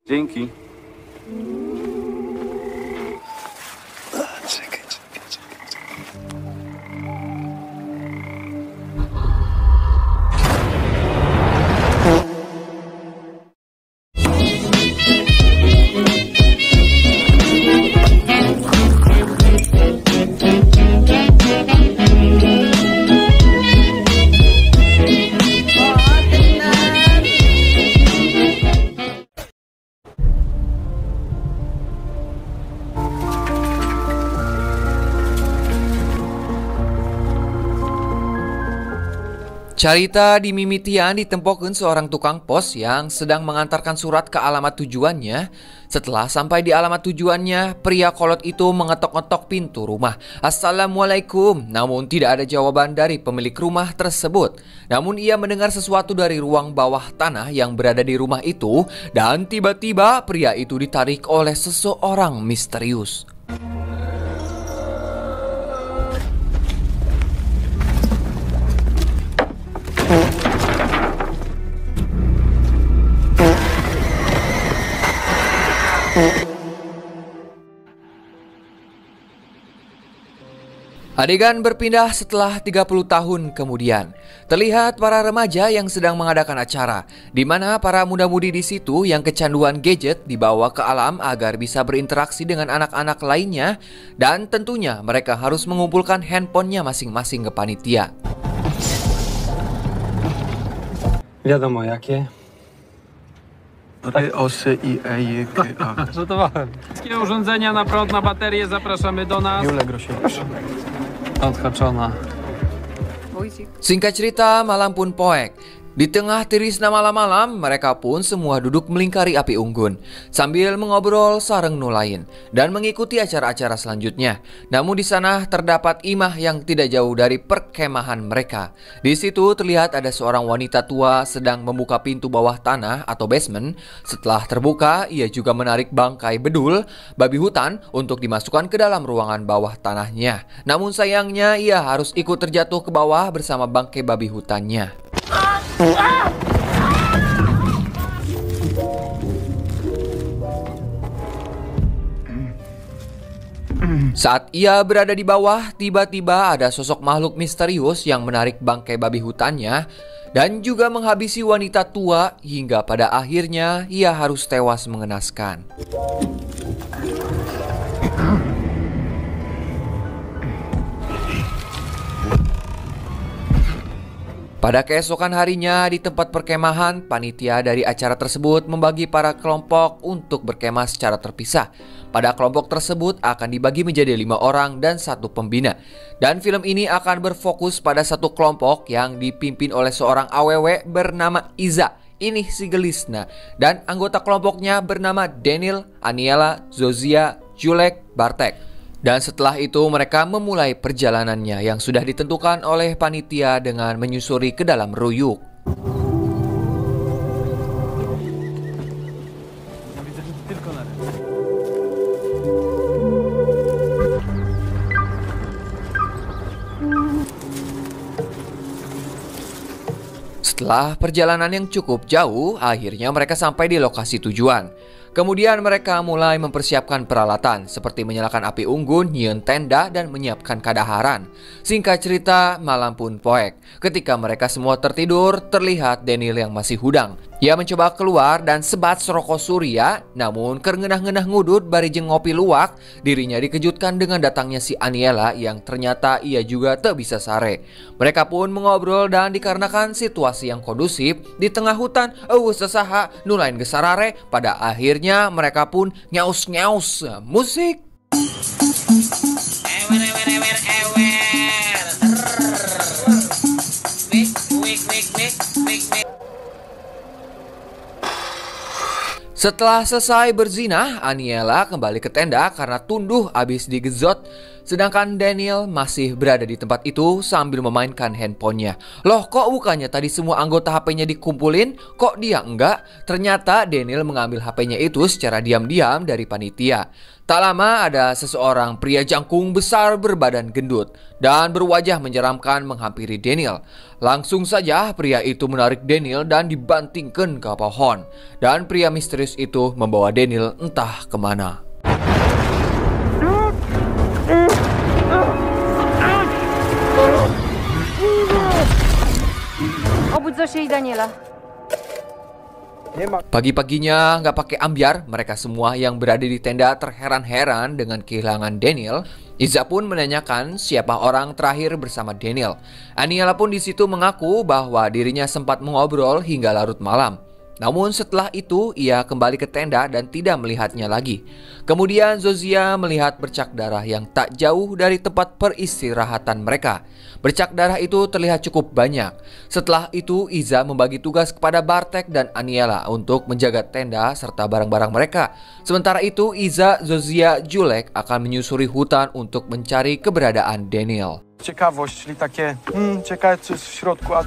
Dzięki. Carita di mimitian ditempokeun seorang tukang pos yang sedang mengantarkan surat ke alamat tujuannya. Setelah sampai di alamat tujuannya, pria kolot itu mengetok-ngetok pintu rumah. Assalamualaikum. Namun tidak ada jawaban dari pemilik rumah tersebut. Namun ia mendengar sesuatu dari ruang bawah tanah yang berada di rumah itu. Dan tiba-tiba pria itu ditarik oleh seseorang misterius. Adegan berpindah setelah 30 tahun kemudian. Terlihat para remaja yang sedang mengadakan acara, di mana para muda-mudi di situ yang kecanduan gadget dibawa ke alam agar bisa berinteraksi dengan anak-anak lainnya, dan tentunya mereka harus mengumpulkan handphonenya masing-masing ke panitia. Wiadomo jakie. OSIEJK. Żartowałem. Wszystkie urządzenia na prąd, na baterie zapraszamy do nas. Julę Grosiewicz. Odhaczona. Singkat cerita, malam pun poek. Di tengah tirisna malam-malam, mereka pun semua duduk melingkari api unggun sambil mengobrol sareng nu lain dan mengikuti acara-acara selanjutnya. Namun di sana terdapat imah yang tidak jauh dari perkemahan mereka. Di situ terlihat ada seorang wanita tua sedang membuka pintu bawah tanah atau basement. Setelah terbuka, ia juga menarik bangkai bedul babi hutan untuk dimasukkan ke dalam ruangan bawah tanahnya. Namun sayangnya ia harus ikut terjatuh ke bawah bersama bangkai babi hutannya. Saat ia berada di bawah, tiba-tiba ada sosok makhluk misterius yang menarik bangkai babi hutannya dan juga menghabisi wanita tua hingga pada akhirnya ia harus tewas mengenaskan. Pada keesokan harinya di tempat perkemahan, panitia dari acara tersebut membagi para kelompok untuk berkemah secara terpisah. Pada kelompok tersebut akan dibagi menjadi 5 orang dan 1 pembina. Dan film ini akan berfokus pada satu kelompok yang dipimpin oleh seorang awewe bernama Iza. Ini si gelisna. Dan anggota kelompoknya bernama Daniel, Aniela, Zozia, Julek, Bartek. Dan setelah itu mereka memulai perjalanannya yang sudah ditentukan oleh panitia dengan menyusuri ke dalam ruyuk. Setelah perjalanan yang cukup jauh, akhirnya mereka sampai di lokasi tujuan. Kemudian mereka mulai mempersiapkan peralatan seperti menyalakan api unggun, nyieun tenda, dan menyiapkan kadaharan. Singkat cerita, malam pun poek. Ketika mereka semua tertidur, terlihat Daniel yang masih hudang. Ia mencoba keluar dan sebat seroko surya, namun kerengenah-ngenah ngudut bari jeung ngopi luwak, dirinya dikejutkan dengan datangnya si Aniela yang ternyata ia juga tak bisa sare. Mereka pun mengobrol dan dikarenakan situasi yang kondusif di tengah hutan, sesaha nu lain gesarare, pada akhirnya mereka pun nyaus-nyaus musik. Setelah selesai berzinah, Aniela kembali ke tenda karena tunduh abis digezot Sedangkan Daniel masih berada di tempat itu sambil memainkan handphonenya. Loh, kok bukannya tadi semua anggota HP-nya dikumpulin? Kok dia enggak? Ternyata Daniel mengambil HP-nya itu secara diam-diam dari panitia. Tak lama ada seseorang pria jangkung besar berbadan gendut dan berwajah menyeramkan menghampiri Daniel. Langsung saja pria itu menarik Daniel dan dibantingkan ke pohon. Dan pria misterius itu membawa Daniel entah kemana. Obudź Zosię i Daniela. Pagi-paginya nggak pakai ambyar, mereka semua yang berada di tenda terheran-heran dengan kehilangan Daniel. Iza pun menanyakan siapa orang terakhir bersama Daniel. Aniela pun di situ mengaku bahwa dirinya sempat mengobrol hingga larut malam. Namun setelah itu ia kembali ke tenda dan tidak melihatnya lagi. Kemudian Zozia melihat bercak darah yang tak jauh dari tempat peristirahatan mereka. Bercak darah itu terlihat cukup banyak. Setelah itu Iza membagi tugas kepada Bartek dan Aniela untuk menjaga tenda serta barang-barang mereka. Sementara itu Iza, Zozia, Julek akan menyusuri hutan untuk mencari keberadaan Daniel. Ciekawość, czyli takie ciekawe co jest w środku, a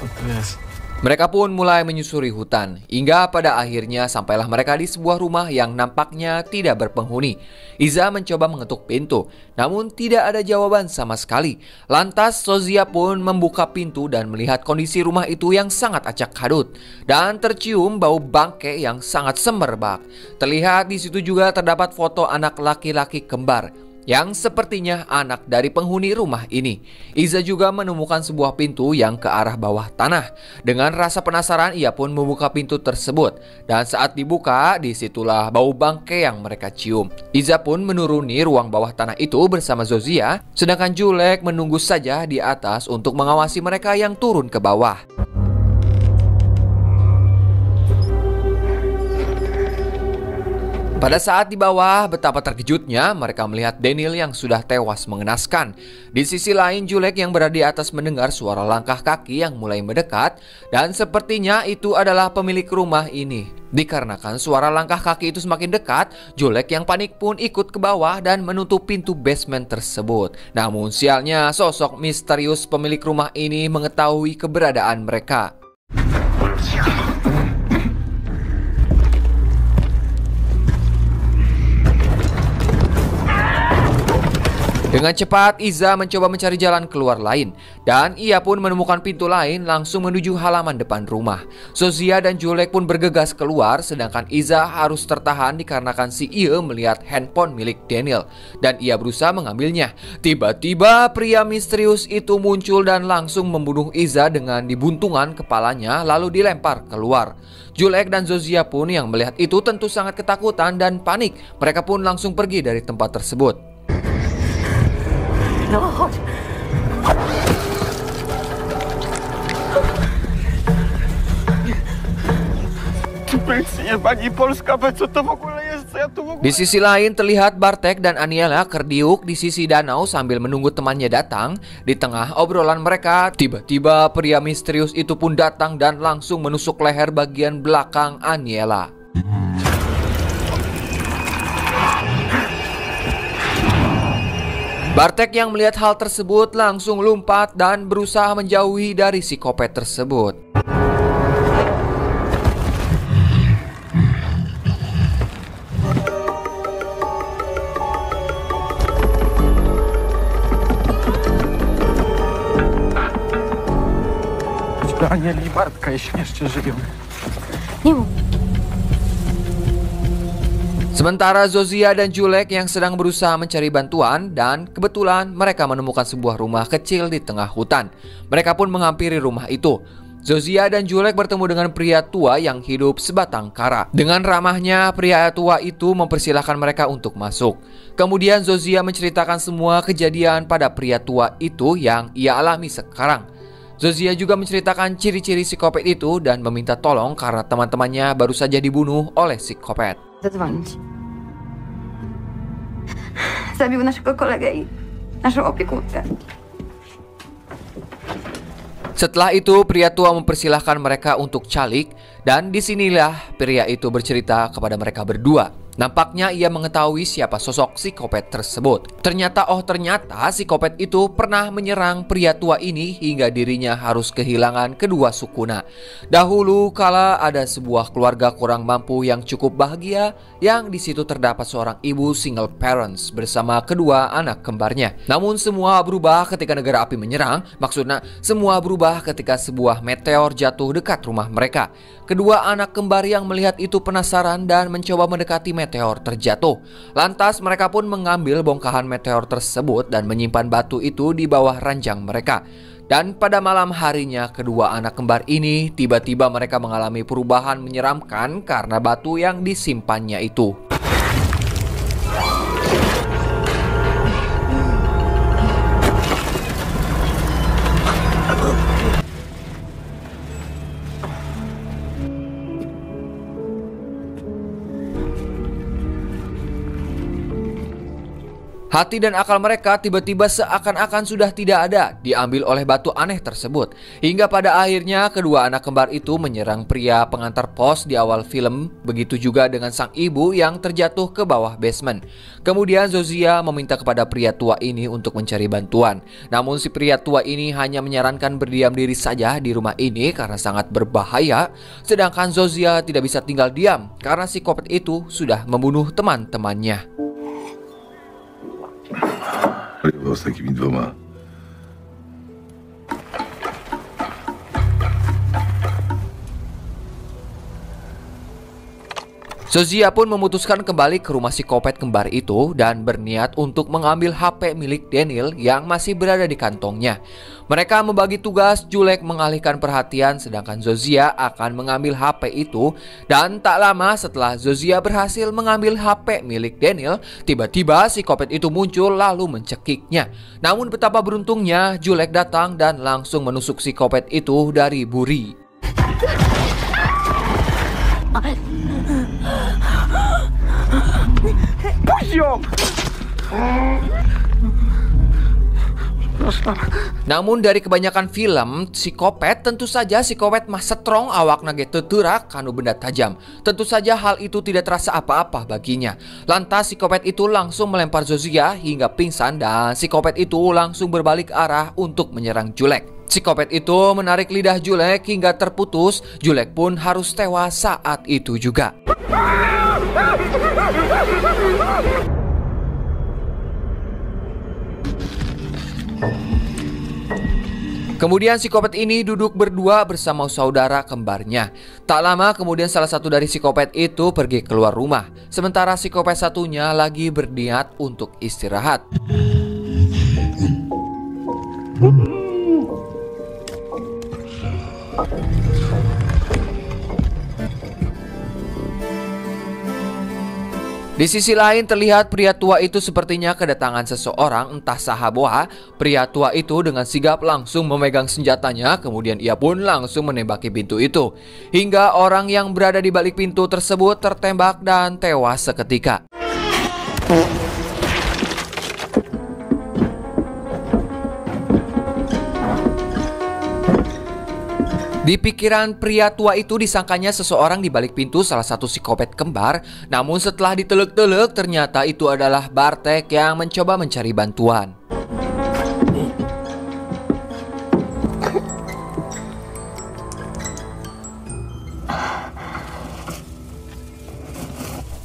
Co to jest? Mereka pun mulai menyusuri hutan, hingga pada akhirnya sampailah mereka di sebuah rumah yang nampaknya tidak berpenghuni. Iza mencoba mengetuk pintu, namun tidak ada jawaban sama sekali. Lantas Zozia pun membuka pintu dan melihat kondisi rumah itu yang sangat acak hadut. Dan tercium bau bangke yang sangat semerbak. Terlihat di situ juga terdapat foto anak laki-laki kembar yang sepertinya anak dari penghuni rumah ini. Iza juga menemukan sebuah pintu yang ke arah bawah tanah. Dengan rasa penasaran ia pun membuka pintu tersebut. Dan saat dibuka, disitulah bau bangke yang mereka cium. Iza pun menuruni ruang bawah tanah itu bersama Zozia. Sedangkan Julek menunggu saja di atas untuk mengawasi mereka yang turun ke bawah. Pada saat di bawah, betapa terkejutnya mereka melihat Daniel yang sudah tewas mengenaskan. Di sisi lain, Julek yang berada di atas mendengar suara langkah kaki yang mulai mendekat, dan sepertinya itu adalah pemilik rumah ini. Dikarenakan suara langkah kaki itu semakin dekat, Julek yang panik pun ikut ke bawah dan menutup pintu basement tersebut. Namun sialnya, sosok misterius pemilik rumah ini mengetahui keberadaan mereka. Dengan cepat, Iza mencoba mencari jalan keluar lain. Dan ia pun menemukan pintu lain langsung menuju halaman depan rumah. Zozia dan Julek pun bergegas keluar, sedangkan Iza harus tertahan dikarenakan si Ie melihat handphone milik Daniel. Dan ia berusaha mengambilnya. Tiba-tiba pria misterius itu muncul dan langsung membunuh Iza dengan dibuntungan kepalanya lalu dilempar keluar. Julek dan Zozia pun yang melihat itu tentu sangat ketakutan dan panik. Mereka pun langsung pergi dari tempat tersebut. No, chodź. Pani Polska, co to w ogóle jest? Co ja tu w ogóle... Di sisi lain terlihat Bartek dan Aniela kerdiuk di sisi danau sambil menunggu temannya datang. Di tengah obrolan mereka, tiba-tiba pria misterius itu pun datang dan langsung menusuk leher bagian belakang Aniela. Bartek yang melihat hal tersebut langsung lompat dan berusaha menjauhi dari psikopat tersebut. Daniel i Bartka, jeśli jeszcze żyją. Nie mów. Sementara Zozia dan Julek yang sedang berusaha mencari bantuan dan kebetulan mereka menemukan sebuah rumah kecil di tengah hutan. Mereka pun menghampiri rumah itu. Zozia dan Julek bertemu dengan pria tua yang hidup sebatang kara. Dengan ramahnya, pria tua itu mempersilahkan mereka untuk masuk. Kemudian Zozia menceritakan semua kejadian pada pria tua itu yang ia alami sekarang. Zozia juga menceritakan ciri-ciri psikopat itu dan meminta tolong karena teman-temannya baru saja dibunuh oleh psikopat. Zadzwonić. Zabił naszego kolegę i naszą opiekunkę. Setelah itu pria tua mempersilahkan mereka untuk calik dan disinilah pria itu bercerita kepada mereka berdua. Nampaknya ia mengetahui siapa sosok psikopat tersebut. Ternyata psikopat itu pernah menyerang pria tua ini hingga dirinya harus kehilangan kedua sukuna. Dahulu kala ada sebuah keluarga kurang mampu yang cukup bahagia, yang di situ terdapat seorang ibu single parents bersama kedua anak kembarnya. Namun semua berubah ketika negara api menyerang. Maksudnya semua berubah ketika sebuah meteor jatuh dekat rumah mereka. Kedua anak kembar yang melihat itu penasaran dan mencoba mendekati meteor terjatuh. Lantas mereka pun mengambil bongkahan meteor tersebut dan menyimpan batu itu di bawah ranjang mereka. Dan pada malam harinya kedua anak kembar ini tiba-tiba mereka mengalami perubahan menyeramkan karena batu yang disimpannya itu. Hati dan akal mereka tiba-tiba seakan-akan sudah tidak ada, diambil oleh batu aneh tersebut. Hingga pada akhirnya kedua anak kembar itu menyerang pria pengantar pos di awal film. Begitu juga dengan sang ibu yang terjatuh ke bawah basement. Kemudian Zozia meminta kepada pria tua ini untuk mencari bantuan. Namun si pria tua ini hanya menyarankan berdiam diri saja di rumah ini karena sangat berbahaya. Sedangkan Zozia tidak bisa tinggal diam karena psikopat itu sudah membunuh teman-temannya. Arrivò s takimi dvoma. Zozia pun memutuskan kembali ke rumah psikopat kembar itu dan berniat untuk mengambil HP milik Daniel yang masih berada di kantongnya. Mereka membagi tugas, Julek mengalihkan perhatian sedangkan Zozia akan mengambil HP itu. Dan tak lama setelah Zozia berhasil mengambil HP milik Daniel, tiba-tiba psikopat itu muncul lalu mencekiknya. Namun betapa beruntungnya, Julek datang dan langsung menusuk psikopat itu dari buri. Namun dari kebanyakan film psikopat, tentu saja psikopat mah strong awak nage teuturak kanu benda tajam. Tentu saja hal itu tidak terasa apa-apa baginya. Lantas psikopat itu langsung melempar Zozia hingga pingsan dan psikopat itu langsung berbalik arah untuk menyerang Julek. Psikopat itu menarik lidah Julek hingga terputus. Julek pun harus tewas saat itu juga. Kemudian psikopat ini duduk berdua bersama saudara kembarnya. Tak lama kemudian salah satu dari psikopat itu pergi keluar rumah. Sementara psikopat satunya lagi berniat untuk istirahat. Di sisi lain terlihat pria tua itu sepertinya kedatangan seseorang entah sahaboha. Pria tua itu dengan sigap langsung memegang senjatanya, kemudian ia pun langsung menembaki pintu itu. Hingga orang yang berada di balik pintu tersebut tertembak dan tewas seketika. Di pikiran pria tua itu disangkanya seseorang di balik pintu salah satu psikopat kembar. Namun setelah diteluk-teluk ternyata itu adalah Bartek yang mencoba mencari bantuan.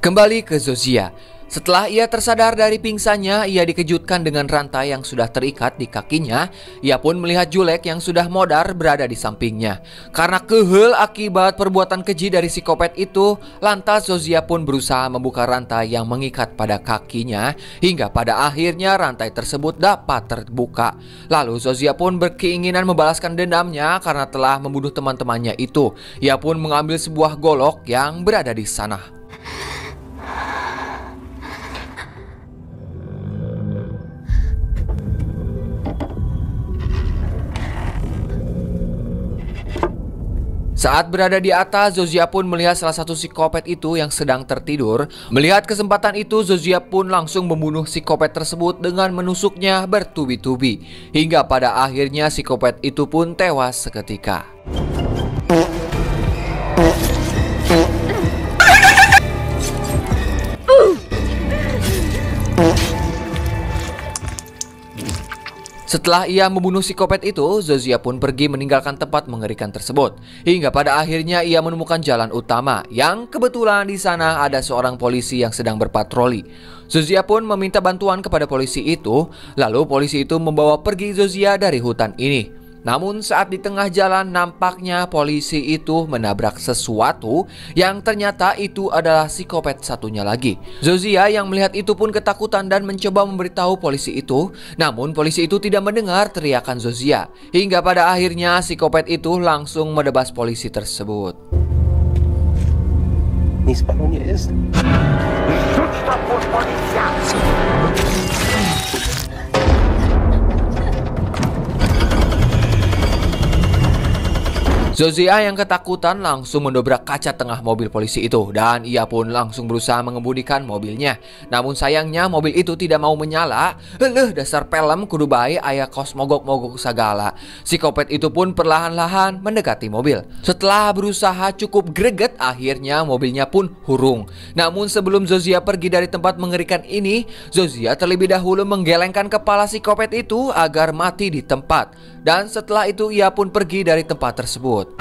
Kembali ke Zozia. Setelah ia tersadar dari pingsannya, ia dikejutkan dengan rantai yang sudah terikat di kakinya. Ia pun melihat Julek yang sudah modar berada di sampingnya. Karena kehel akibat perbuatan keji dari psikopat itu, lantas Zozia pun berusaha membuka rantai yang mengikat pada kakinya. Hingga pada akhirnya rantai tersebut dapat terbuka. Lalu Zozia pun berkeinginan membalaskan dendamnya karena telah membunuh teman-temannya itu. Ia pun mengambil sebuah golok yang berada di sana. Saat berada di atas, Zozia pun melihat salah satu psikopat itu yang sedang tertidur. Melihat kesempatan itu, Zozia pun langsung membunuh psikopat tersebut dengan menusuknya bertubi-tubi. Hingga pada akhirnya psikopat itu pun tewas seketika. Setelah ia membunuh psikopat itu, Zozia pun pergi meninggalkan tempat mengerikan tersebut. Hingga pada akhirnya ia menemukan jalan utama, yang kebetulan di sana ada seorang polisi yang sedang berpatroli. Zozia pun meminta bantuan kepada polisi itu, lalu polisi itu membawa pergi Zozia dari hutan ini. Namun saat di tengah jalan nampaknya polisi itu menabrak sesuatu yang ternyata itu adalah psikopat satunya lagi. Zozia yang melihat itu pun ketakutan dan mencoba memberitahu polisi itu. Namun polisi itu tidak mendengar teriakan Zozia. Hingga pada akhirnya psikopat itu langsung menebas polisi tersebut. Ni separuhnya jest. Zozia yang ketakutan langsung mendobrak kaca tengah mobil polisi itu dan ia pun langsung berusaha mengemudikan mobilnya. Namun sayangnya mobil itu tidak mau menyala. Dasar pelem kudu bae aya kos mogok-mogok segala. Psikopat itu pun perlahan-lahan mendekati mobil. Setelah berusaha cukup greget, akhirnya mobilnya pun hurung. Namun sebelum Zozia pergi dari tempat mengerikan ini, Zozia terlebih dahulu menggelengkan kepala psikopat itu agar mati di tempat. Dan setelah itu ia pun pergi dari tempat tersebut.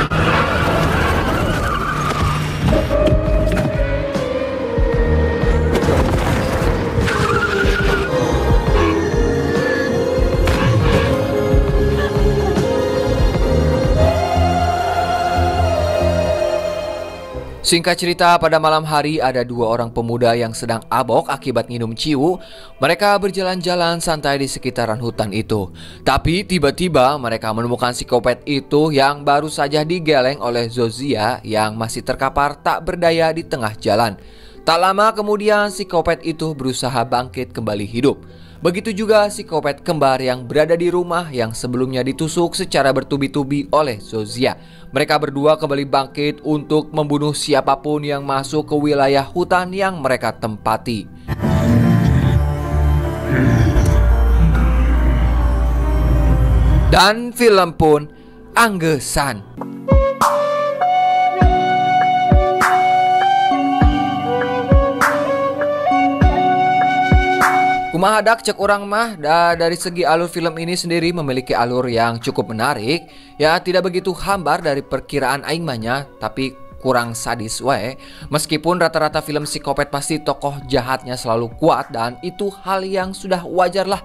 Singkat cerita, pada malam hari ada dua orang pemuda yang sedang abok akibat minum ciu. Mereka berjalan-jalan santai di sekitaran hutan itu. Tapi tiba-tiba mereka menemukan psikopat itu yang baru saja digeleng oleh Zozia yang masih terkapar tak berdaya di tengah jalan. Tak lama kemudian psikopat itu berusaha bangkit kembali hidup. Begitu juga psikopat kembar yang berada di rumah yang sebelumnya ditusuk secara bertubi-tubi oleh Zozia. Mereka berdua kembali bangkit untuk membunuh siapapun yang masuk ke wilayah hutan yang mereka tempati. Dan film pun anggesan. Kumaha dak cek urang mah dari segi alur film ini sendiri memiliki alur yang cukup menarik. Ya tidak begitu hambar dari perkiraan aing mahnya, tapi kurang sadis wae. Meskipun rata-rata film psikopat pasti tokoh jahatnya selalu kuat dan itu hal yang sudah wajar lah.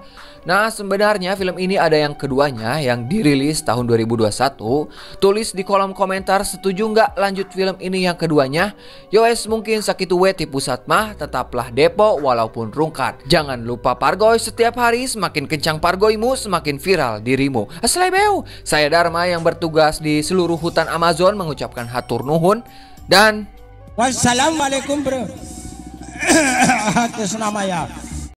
Nah sebenarnya film ini ada yang keduanya yang dirilis tahun 2021. Tulis di kolom komentar setuju nggak lanjut film ini yang keduanya. Yowes mungkin sakitu we ti pusat mah tetaplah depo walaupun rungkat. Jangan lupa pargoy setiap hari, semakin kencang pargoymu semakin viral dirimu. Aslebeu, saya Dharma yang bertugas di seluruh hutan Amazon mengucapkan hatur nuhun dan wassalamualaikum bro. Atas nama ya.